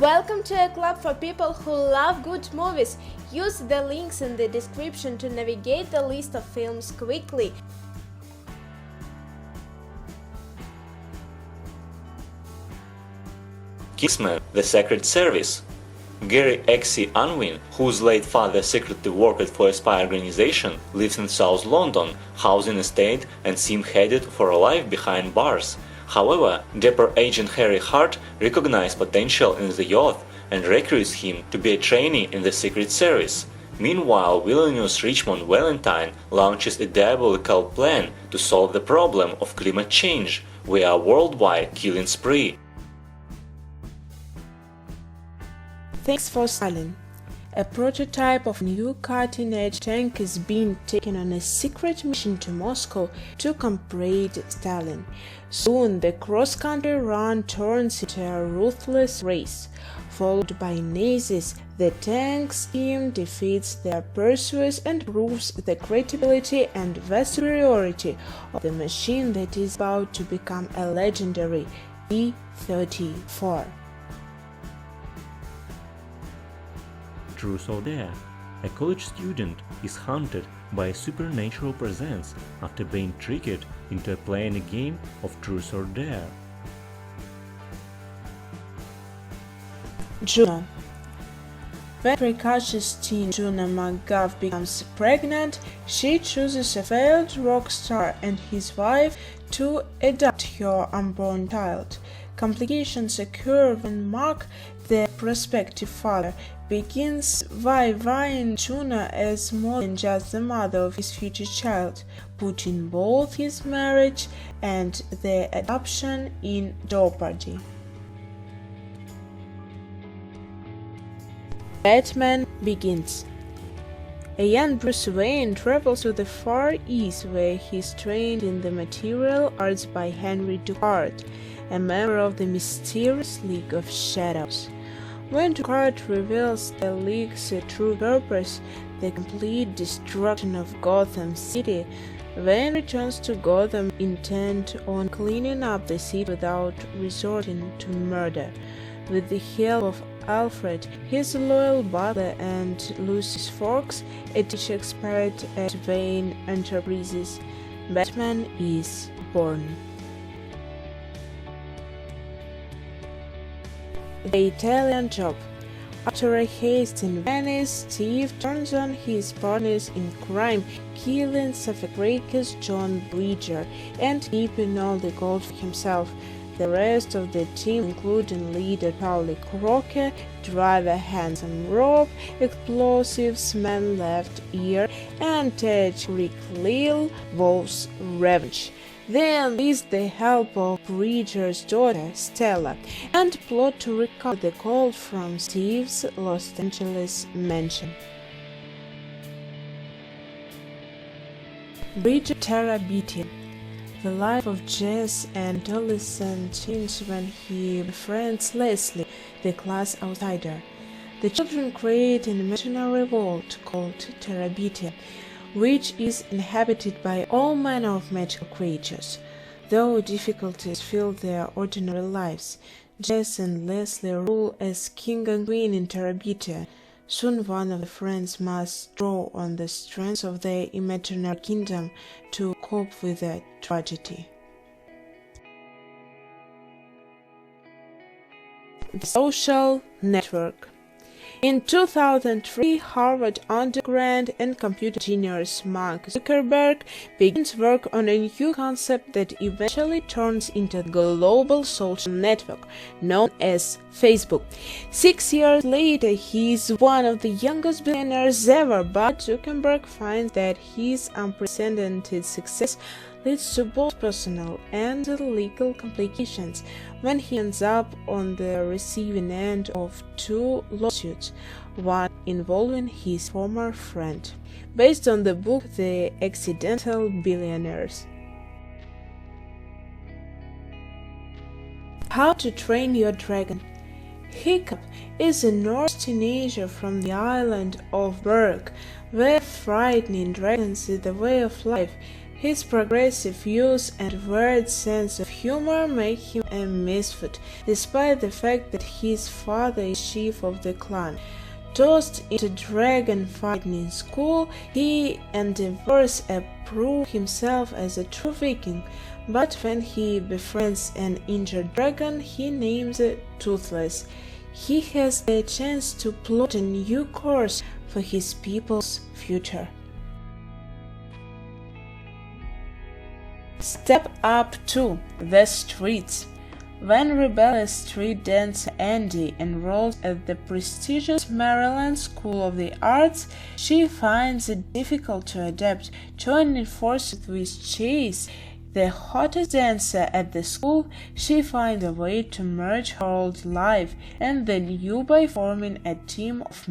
Welcome to a club for people who love good movies. Use the links in the description to navigate the list of films quickly. Kingsman, The Secret Service. Gary X.C. Unwin, whose late father secretly worked for a spy organization, lives in South London, housing estate and seems headed for a life behind bars. However, dapper agent Harry Hart recognizes potential in the youth and recruits him to be a trainee in the Secret Service. Meanwhile, villainous Richmond Valentine launches a diabolical plan to solve the problem of climate change via a worldwide killing spree. Thanks for Stalin. A prototype of new cutting-edge tank is being taken on a secret mission to Moscow to comrade Stalin. Soon, the cross-country run turns into a ruthless race. Followed by Nazis, the tank's team defeats their pursuers and proves the credibility and vast superiority of the machine that is about to become a legendary T-34. Truth or Dare. A college student is haunted by a supernatural presence after being tricked into playing a game of Truth or Dare. Juno. When precocious teen Juno McGuff becomes pregnant, she chooses a failed rock star and his wife to adopt her unborn child. Complications occur when Mark, the prospective father, begins vivifying Juno as more than just the mother of his future child, putting both his marriage and the adoption in jeopardy. Batman Begins. A young Bruce Wayne travels to the Far East where he is trained in the martial arts by Henry Ducard, a member of the mysterious League of Shadows. When Ducard reveals the League's true purpose, the complete destruction of Gotham City, Wayne returns to Gotham intent on cleaning up the city without resorting to murder. With the help of Alfred, his loyal butler, and Lucius Fox, a tech expert at Wayne Enterprises, Batman is born. The Italian Job. After a heist in Venice, Steve turns on his partners in crime, killing Suffolk's John Bridger and keeping all the gold for himself. The rest of the team, including leader Paulie Crocker, driver Handsome Rob, explosives Man Left Ear, and Ted Rick-Lil, vows revenge. They enlist the help of Bridger's daughter, Stella, and plot to recover the gold from Steve's Los Angeles mansion. Bridger Terabithia. The life of Jess, an adolescent, changes when he befriends Leslie, the class outsider. The children create an imaginary world called Terabithia, which is inhabited by all manner of magical creatures. Though difficulties fill their ordinary lives, Jess and Leslie rule as king and queen in Terabithia. Soon one of the friends must draw on the strength of their imaginary kingdom to cope with their tragedy. The Social Network. In 2003, Harvard undergrad and computer genius Mark Zuckerberg begins work on a new concept that eventually turns into a global social network known as Facebook. 6 years later, he is one of the youngest billionaires ever, but Zuckerberg finds that his unprecedented success leads to both personal and legal complications when he ends up on the receiving end of two lawsuits, one involving his former friend, based on the book The Accidental Billionaires. How to Train Your Dragon. Hiccup is a Norse teenager from the island of Berg, where frightening dragons is the way of life. His progressive views and weird sense of humor make him a misfit, despite the fact that his father is chief of the clan. Tossed into dragon fighting in school, he endeavors to prove himself as a true Viking, but when he befriends an injured dragon, he names it Toothless. He has the chance to plot a new course for his people's future. Step up to the streets. When rebellious street dancer Andy enrolls at the prestigious Maryland School of the Arts, she finds it difficult to adapt. Joining forces with Chase, the hottest dancer at the school, she finds a way to merge her old life and the new by forming a team of